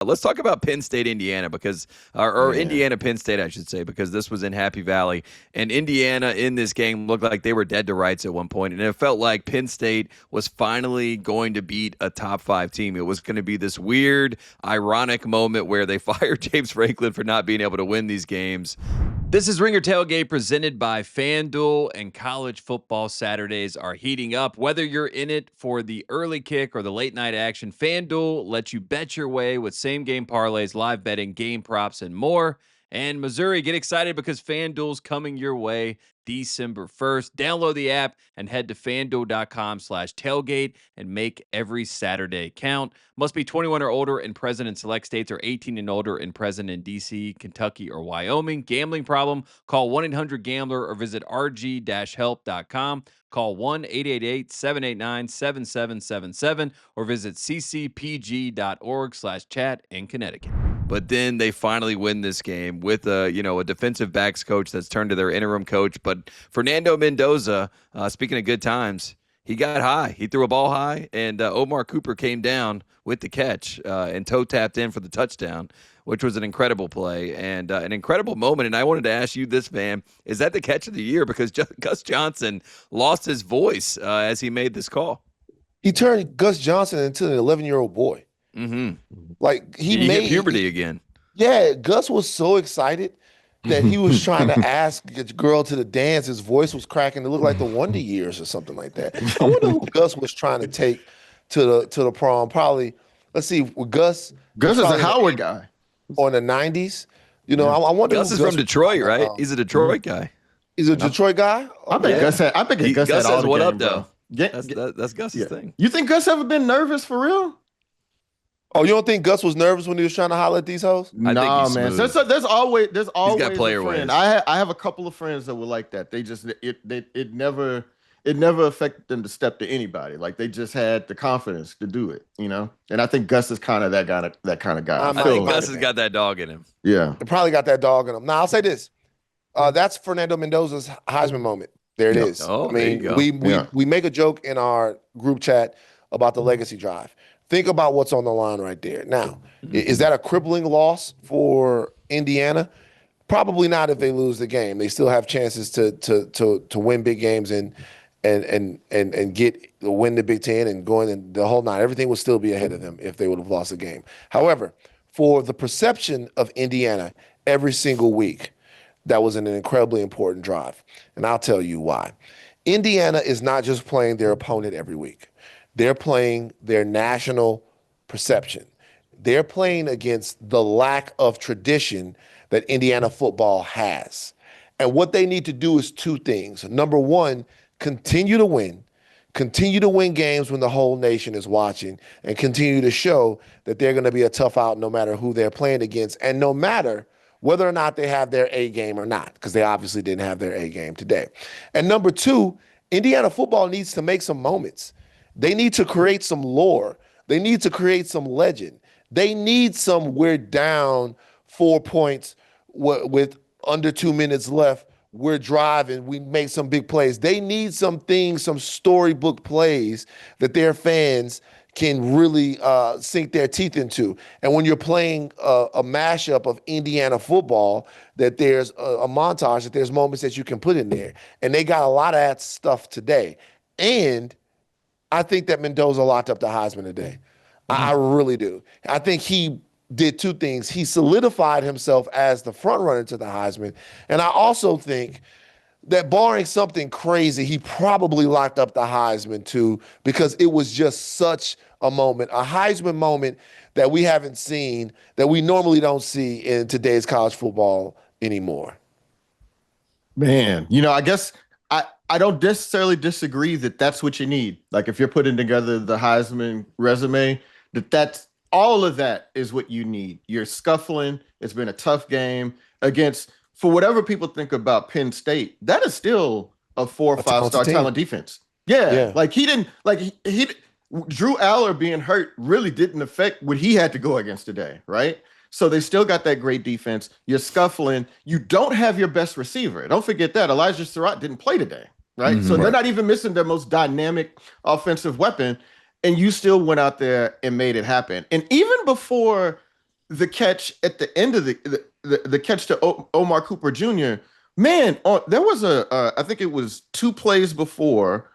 Let's talk about Penn State, Indiana, or Indiana, Penn State, I should say, because this was in Happy Valley. And Indiana in this game looked like they were dead to rights at one point, and it felt like Penn State was finally going to beat a top 5 team. It was going to be this weird, ironic moment where they fired James Franklin for not being able to win these games. This is Ringer Tailgate presented by FanDuel, and college football Saturdays are heating up. Whether you're in it for the early kick or the late night action, FanDuel lets you bet your way with same-game parlays, live betting, game props, and more. And Missouri, get excited because FanDuel's coming your way December 1st. Download the app and head to FanDuel.com/tailgate and make every Saturday count. Must be 21 or older and present in select states, or 18 and older and present in D.C., Kentucky, or Wyoming. Gambling problem? Call 1-800-GAMBLER or visit rg-help.com. Call 1-888-789-7777 or visit ccpg.org/chat in Connecticut. But then they finally win this game with a defensive backs coach that's turned to their interim coach. But Fernando Mendoza, speaking of good times, he got high. He threw a ball high, and Omar Cooper came down with the catch and toe tapped in for the touchdown, which was an incredible play and an incredible moment. And I wanted to ask you this, Van, is that the catch of the year? Because Gus Johnson lost his voice as he made this call. He turned Gus Johnson into an 11-year-old boy. Mm-hmm. Like he made puberty again. Yeah, Gus was so excited that he was trying to ask the girl to the dance. His voice was cracking. It looked like the Wonder Years or something like that. I wonder who Gus was trying to take to the prom. Probably, let's see, Gus. Gus is a Howard guy. Or in the 90s. I wonder. Gus is from Detroit, right? He's a Detroit guy. He's a Detroit guy? I bet Gus had all what the up, game, though? Yeah, that's Gus's thing. You think Gus ever been nervous for real? Oh, you don't think Gus was nervous when he was trying to holler at these hoes? Nah, man. There's always He's got player a friend. ways. I have a couple of friends that were like that. They just it never affected them to step to anybody. Like they just had the confidence to do it, And I think Gus is kind of that kind of guy. I think Gus has got that dog in him. Yeah, he probably got that dog in him. Now I'll say this: that's Fernando Mendoza's Heisman moment. There it is. Oh, I mean, there you go. we make a joke in our group chat about the legacy drive. Think about what's on the line right there. Now, is that a crippling loss for Indiana? Probably not if they lose the game. They still have chances to win big games and win the Big Ten and going in the whole nine. Everything would still be ahead of them if they would have lost the game. However, for the perception of Indiana every single week, that was an incredibly important drive. And I'll tell you why. Indiana is not just playing their opponent every week. They're playing their national perception. They're playing against the lack of tradition that Indiana football has. And what they need to do is two things. Number one, continue to win games when the whole nation is watching, and continue to show that they're going to be a tough out no matter who they're playing against, and no matter whether or not they have their A game or not, because they obviously didn't have their A game today. And number two, Indiana football needs to make some moments. They need to create some lore. They need to create some legend. They need some we're down 4 points with under 2 minutes left. We're driving. We make some big plays. They need some things, some storybook plays that their fans can really sink their teeth into. And when you're playing a mashup of Indiana football, that there's a montage, that there's moments that you can put in there. And they got a lot of that stuff today. And I think that Mendoza locked up the Heisman today. I really do. I think he did two things. He solidified himself as the front runner to the Heisman. And I also think that barring something crazy, he probably locked up the Heisman too, because it was just such a moment, a Heisman moment that we haven't seen, that we normally don't see in today's college football anymore. Man, I guess I don't necessarily disagree that that's what you need. Like if you're putting together the Heisman resume, that's all of that is what you need. You're scuffling. It's been a tough game against, for whatever people think about Penn State, that is still a 4 or 5 star talent defense. Yeah. Like he Drew Aller being hurt really didn't affect what he had to go against today, right? So they still got that great defense. You're scuffling. You don't have your best receiver. Don't forget that. Elijah Surratt didn't play today, right? Mm-hmm. So they're not even missing their most dynamic offensive weapon. And you still went out there and made it happen. And even before the catch at the end of the catch to Omar Cooper Jr. Man, there was I think it was 2 plays before.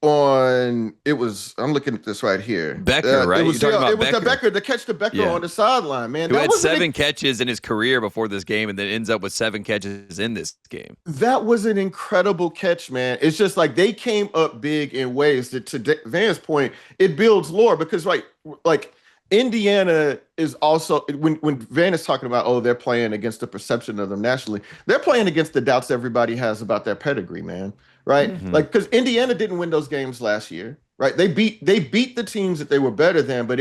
I'm looking at this right here. Becker, right? It was the catch to Becker on the sideline, man. Who had 7 catches in his career before this game and then ends up with 7 catches in this game. That was an incredible catch, man. It's just like they came up big in ways that, to Van's point, it builds lore because, like Indiana is also, when Van is talking about, they're playing against the perception of them nationally, they're playing against the doubts everybody has about their pedigree, man. Right? Mm-hmm. Like, because Indiana didn't win those games last year, right? They beat the teams that they were better than, but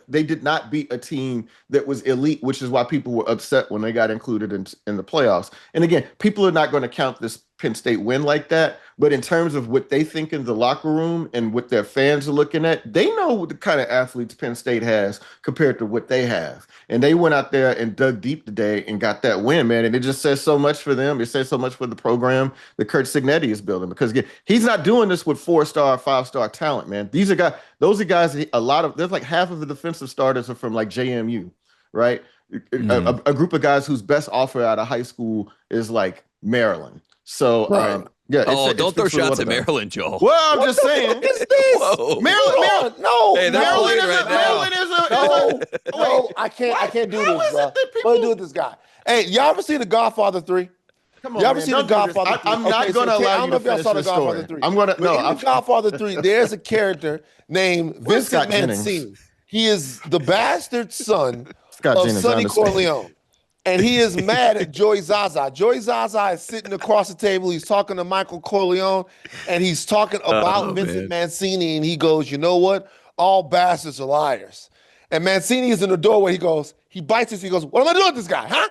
they did not beat a team that was elite, which is why people were upset when they got included in the playoffs. And again, people are not going to count this Penn State win like that, but in terms of what they think in the locker room and what their fans are looking at, they know what the kind of athletes Penn State has compared to what they have. And they went out there and dug deep today and got that win, man. And it just says so much for them. It says so much for the program that Kurt Cignetti is building, because again, he's not doing this with 4-star, 5-star talent, man. Those are guys, there's like half of the defensive starters are from like JMU, right? Mm-hmm. A group of guys whose best offer out of high school is like Maryland. So, right. Don't throw shots at Maryland, Joel. Well, I'm just saying. What is this? Maryland, no. Hey, Maryland no, I can't do this, bro. What do you do with this guy? Hey, y'all ever see The Godfather 3? Come on, y'all ever see The Godfather 3? I'm not going to allow you to finish the story. I'm going to, in The Godfather 3, there's a character named Vincent Mancini. He is the bastard son of Sonny Corleone. And he is mad at Joey Zaza. Joey Zaza is sitting across the table. He's talking to Michael Corleone, and he's talking about Vincent Mancini. And he goes, you know what? All bastards are liars. And Mancini is in the doorway. He bites his. He goes, what am I doing with this guy, huh?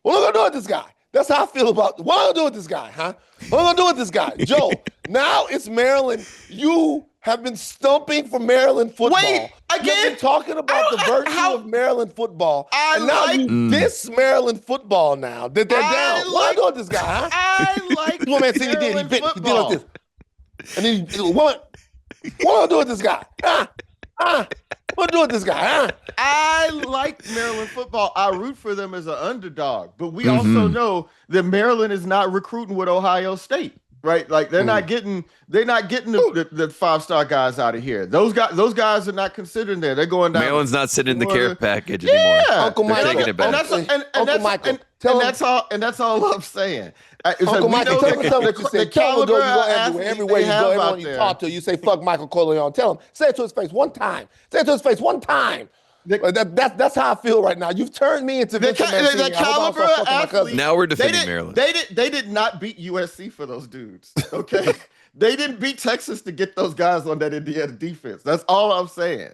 What am I doing with this guy? That's how I feel about, what am I doing with this guy, huh? What am I doing with this guy? Joe, now it's Maryland. You have been stumping for Maryland football. Wait, again? You've been talking about the virtue of Maryland football. And now you diss Maryland football now that they're down. What am I doing with this guy, huh? I like what Mancini did. He did like this. And then what am I doing with this guy? What am I doing with this guy, huh? I like Maryland football. I root for them as an underdog. But we also know that Maryland is not recruiting with Ohio State. Right, like they're not getting the 5-star guys out of here. Those guys are not considered there. They're going down. Maryland's not sitting in the care package anymore. Uncle Michael, taking it back. That's all I'm saying. Uncle Michael, tell me something that you said. Tell him to go everywhere you go, everyone you talk to, you say fuck Michael Corleone. Tell him, say it to his face one time. Say it to his face one time. That's how I feel right now. You've turned me into the caliber athlete. Now we're defending Maryland. They did not beat USC for those dudes. Okay, they didn't beat Texas to get those guys on that Indiana defense. That's all I'm saying.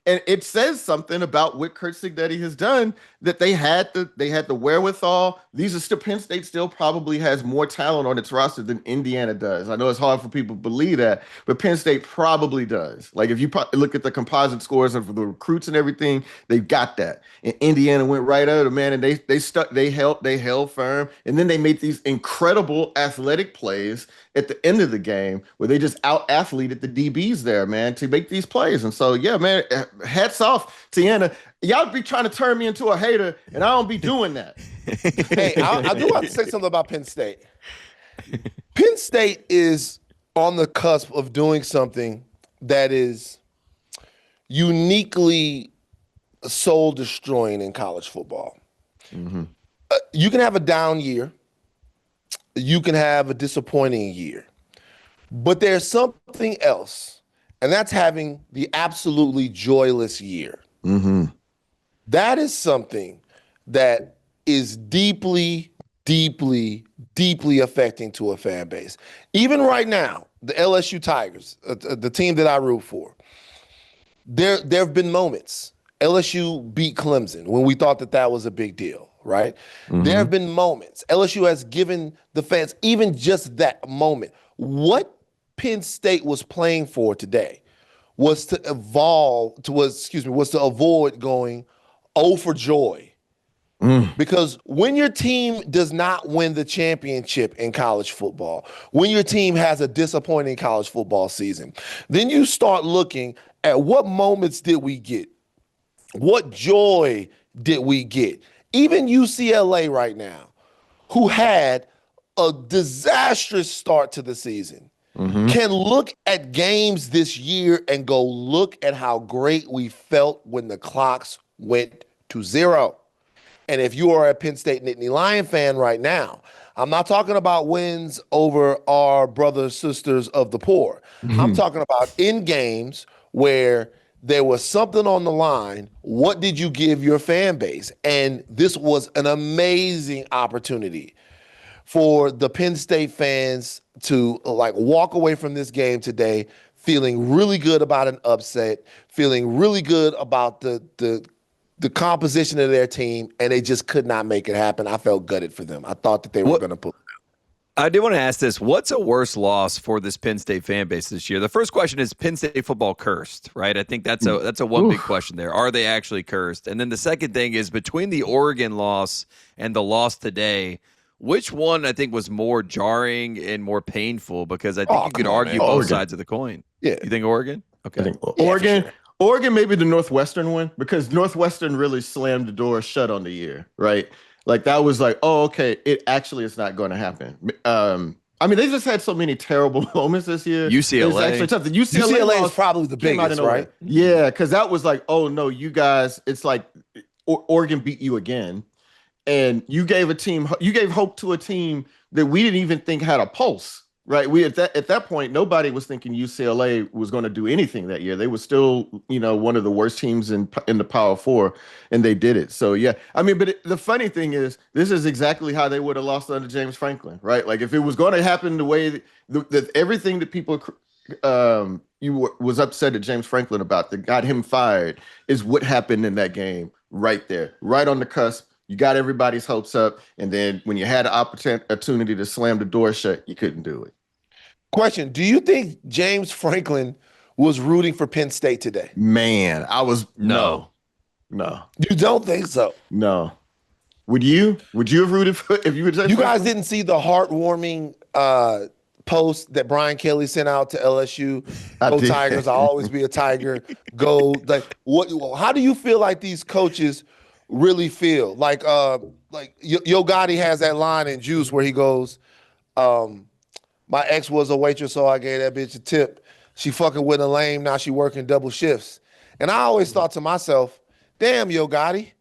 And it says something about what Kurt Cignetti has done, that they had the wherewithal. Penn State still probably has more talent on its roster than Indiana does. I know it's hard for people to believe that, but Penn State probably does. Like if you look at the composite scores of the recruits and everything, they've got that. And Indiana went right out of man, and they held firm, and then they made these incredible athletic plays at the end of the game where they just out-athleted the DBs there, man, to make these plays. And so, yeah, man, hats off to Indiana. Y'all be trying to turn me into a hater, and I don't be doing that. Hey, I do want to say something about Penn State. Penn State is on the cusp of doing something that is uniquely soul-destroying in college football. Mm-hmm. You can have a down year. You can have a disappointing year. But there's something else, and that's having the absolutely joyless year. Mm-hmm. That is something that is deeply, deeply, deeply affecting to a fan base. Even right now, the LSU Tigers, the team that I root for, there have been moments. LSU beat Clemson when we thought that was a big deal, right? Mm-hmm. There have been moments. LSU has given the fans even just that moment. What Penn State was playing for today was to avoid going 0 for joy. Because when your team does not win the championship in college football, when your team has a disappointing college football season, then you start looking at what moments did we get? What joy did we get? Even UCLA right now, who had a disastrous start to the season, can look at games this year and go, look at how great we felt when the clocks went to zero. And if you are a Penn State Nittany Lion fan right now, I'm not talking about wins over our brothers, sisters of the poor. I'm talking about in games where there was something on the line. What did you give your fan base? And this was an amazing opportunity for the Penn State fans to like walk away from this game today feeling really good about an upset, feeling really good about the composition of their team, and they just could not make it happen. I felt gutted for them. I thought that they were going to pull it out. I do want to ask this. What's a worse loss for this Penn State fan base this year? The first question is Penn State football cursed, right? I think that's a one big question there. Are they actually cursed? And then the second thing is between the Oregon loss and the loss today, which one I think was more jarring and more painful? Because I think you could argue both sides of the coin. Yeah. You think Oregon? Okay. I think Oregon. Sure. Oregon, maybe the Northwestern one, because Northwestern really slammed the door shut on the year, right? Like that was like, oh, okay, it actually is not going to happen. I mean, they just had so many terrible moments this year. UCLA. It's actually tough. The UCLA is probably the biggest, right? Yeah, because that was like, oh no, you guys, it's like Oregon beat you again. And you gave hope to a team that we didn't even think had a pulse, right? We at that point, nobody was thinking UCLA was going to do anything that year. They were still, one of the worst teams in the Power Four, and they did it. So yeah, I mean, but the funny thing is, this is exactly how they would have lost under James Franklin, right? Like if it was going to happen the way that everything that people was upset at James Franklin about that got him fired is what happened in that game right there, right on the cusp. You got everybody's hopes up, and then when you had an opportunity to slam the door shut, you couldn't do it. Question: do you think James Franklin was rooting for Penn State today? Man, I was no. You don't think so? No. Would you? Would you have rooted for if you would? You guys didn't see the heartwarming post that Brian Kelly sent out to LSU. Go Tigers! I'll always be a Tiger. Go like what? How do you feel like these coaches really feel? Like Yo Gotti has that line in Juice where he goes, my ex was a waitress, so I gave that bitch a tip. She fucking with a lame, now she working double shifts. And I always thought to myself, damn, Yo Gotti,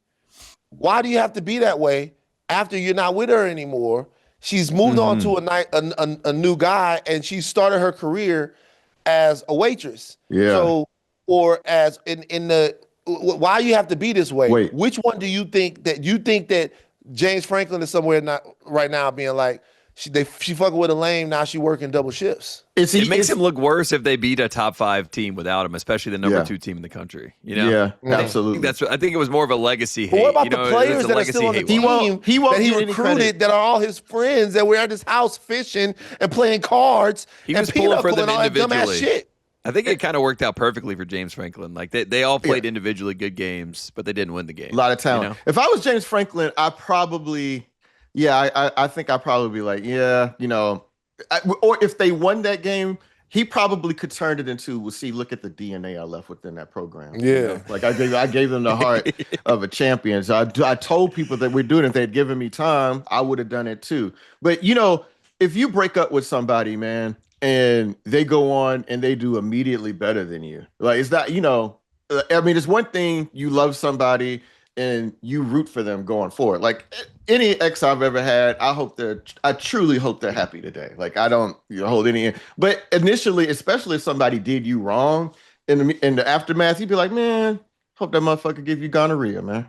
why do you have to be that way after you're not with her anymore? She's moved on to a new guy, and she started her career as a waitress. Yeah. So, or as in the, why you have to be this way? Wait. Which one do you think that James Franklin is somewhere not right now being like, she fucking with a lame, now she working double shifts? It makes him look worse if they beat a top 5 team without him, especially the number 2 team in the country. Yeah, absolutely. I think it was more of a legacy hate. But what about the players that are still on the team that he recruited that are all his friends that were at his house fishing and playing cards and pulling for them all that dumbass shit? I think it kind of worked out perfectly for James Franklin. Like they all played individually good games, but they didn't win the game. A lot of talent. If I was James Franklin, I probably, I think I'd probably be like, or if they won that game, he probably could turn it into, look at the DNA I left within that program. Yeah. Like I gave them the heart of a champion. So I told people that we're doing it. If they'd given me time, I would have done it too. But, if you break up with somebody, man, and they go on and they do immediately better than you, like, it's not, it's one thing you love somebody and you root for them going forward. Like any ex I've ever had, I truly hope they're happy today. Like I don't hold any, but initially, especially if somebody did you wrong in the aftermath, you'd be like, man, hope that motherfucker give you gonorrhea, man.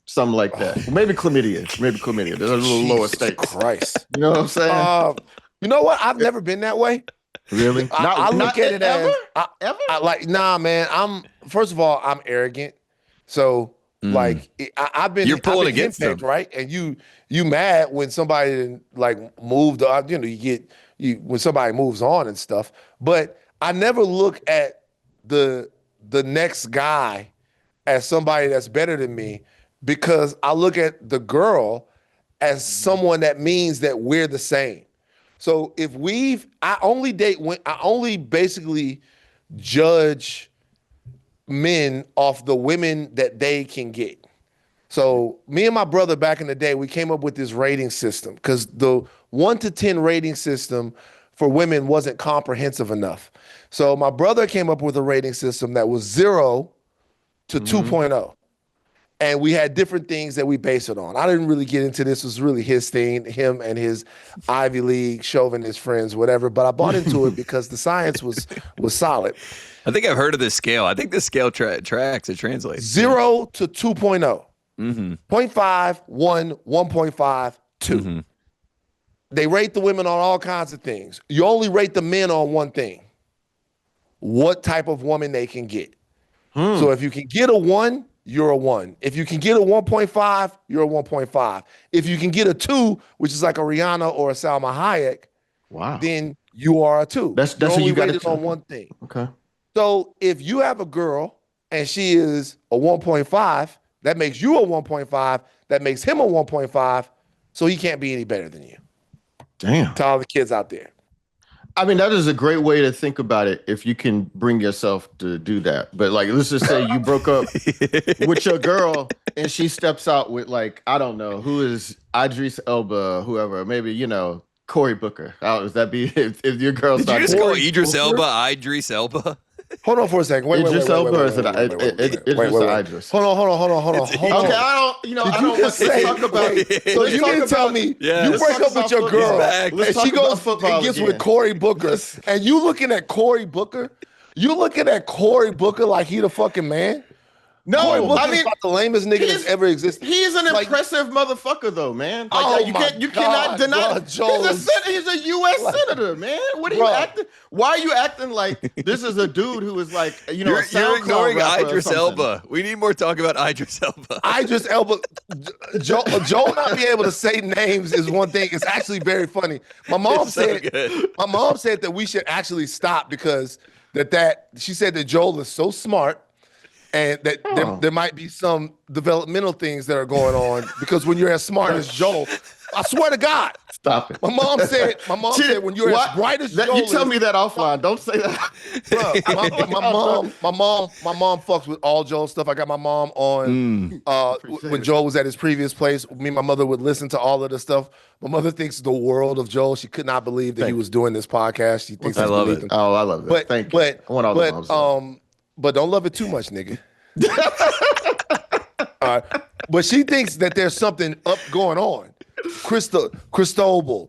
Something like that. Maybe chlamydia. There's a little lower stakes. Christ. You know what I'm saying? You know what? I've never been that way. Really? I look at it ever? as ever. Man. First of all, I'm arrogant. So I've been. You're pulling against them, right? And you mad when somebody like moved. When somebody moves on and stuff. But I never look at the next guy as somebody that's better than me, because I look at the girl as someone that means that we're the same. So if I only basically judge men off the women that they can get. So me and my brother back in the day, we came up with this rating system because the 1 to 10 rating system for women wasn't comprehensive enough. So my brother came up with a rating system that was 0 to 2.0. And we had different things that we base it on. I didn't really get into this. It was really his thing, him and his Ivy League chauvinist friends, whatever. But I bought into it because the science was solid. I think I've heard of this scale. I think this scale tracks. It translates. 0 to 2.0. 0.5, 1, 1.5, 2. They rate the women on all kinds of things. You only rate the men on one thing. What type of woman they can get. So if you can get a 1, you're a 1. If you can get a 1.5, you're a 1.5. If you can get a 2, which is like a Rihanna or a Salma Hayek, then you are a 2. That's you're what only you got rated on one thing. Okay. So if you have a girl and she is a 1.5, that makes you a 1.5. That makes him a 1.5. So he can't be any better than you. Damn. To all the kids out there. I mean, that is a great way to think about it if you can bring yourself to do that. But like, let's just say you broke up with your girl and she steps out with like, I don't know, who is Idris Elba, whoever, maybe, you know, Cory Booker. Does that be if your girl Did you starts just call Idris Elba Idris Elba? Hold on for a second. Wait. Idris Elba or is it Idris? Hold on. Okay, I don't want to talk about it. So you didn't tell me you break up with your girl and she goes and gets with Cory Booker. And you looking at Cory Booker? You looking at Cory Booker like he the fucking man? No, I mean, about the lamest nigga that's ever existed. He's an impressive motherfucker, though, man. Like, you cannot deny. He's a U.S. senator, man. What are you acting? Why are you acting like this is a dude who is like, you know, you're ignoring Idris Elba. We need more talk about Idris Elba. Idris Elba, Joe not being able to say names is one thing. It's actually very funny. My mom said that we should actually stop because she said that Joel is so smart. And that there might be some developmental things that are going on because when you're as smart as Joel, I swear to God. Stop it. My mom said when you're as bright as Joel. You tell me that offline. Don't say that. Bro, my mom fucks with all Joel's stuff. I got my mom on when Joel was at his previous place. Me and my mother would listen to all of the stuff. My mother thinks the world of Joel. She could not believe that he was doing this podcast. She thinks I love it. Oh, I love it. Thank you. I want all the moms. But don't love it too much, nigga. But she thinks that there's something going on. Cristobal,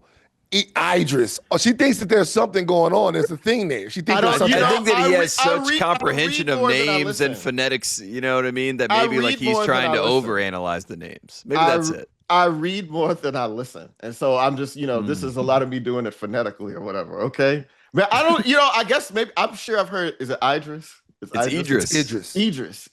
Idris. She thinks that there's something going on. There's a thing there. She thinks there's something. I think that he has such comprehension of names and phonetics, you know what I mean? That maybe like he's trying to overanalyze the names. Maybe that's it. I read more than I listen. And so I'm just, this is a lot of me doing it phonetically or whatever, okay? But I don't, I guess maybe, I'm sure I've heard, is it Idris? It's Idris. Idris.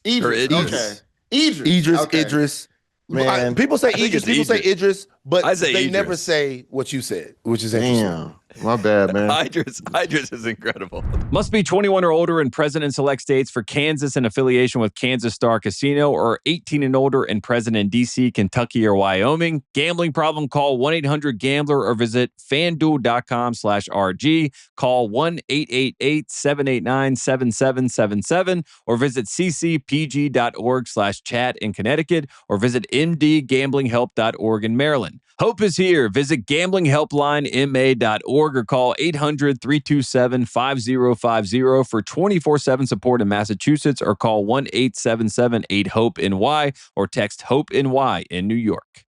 Okay. Idris. Man. People say Idris. People say Idris, but they never Idris. say what you said, which is interesting. My bad, man. Idris is incredible. Must be 21 or older and present in select states for Kansas in affiliation with Kansas Star Casino, or 18 and older and present in D.C., Kentucky, or Wyoming. Gambling problem? Call 1-800-GAMBLER or visit FanDuel.com/RG. Call 1-888-789-7777 or visit ccpg.org/chat in Connecticut or visit mdgamblinghelp.org in Maryland. Hope is here. Visit gamblinghelplinema.org or call 800-327-5050 for 24/7 support in Massachusetts, or call 1-877-8-HOPE-NY or text HOPE-NY in New York.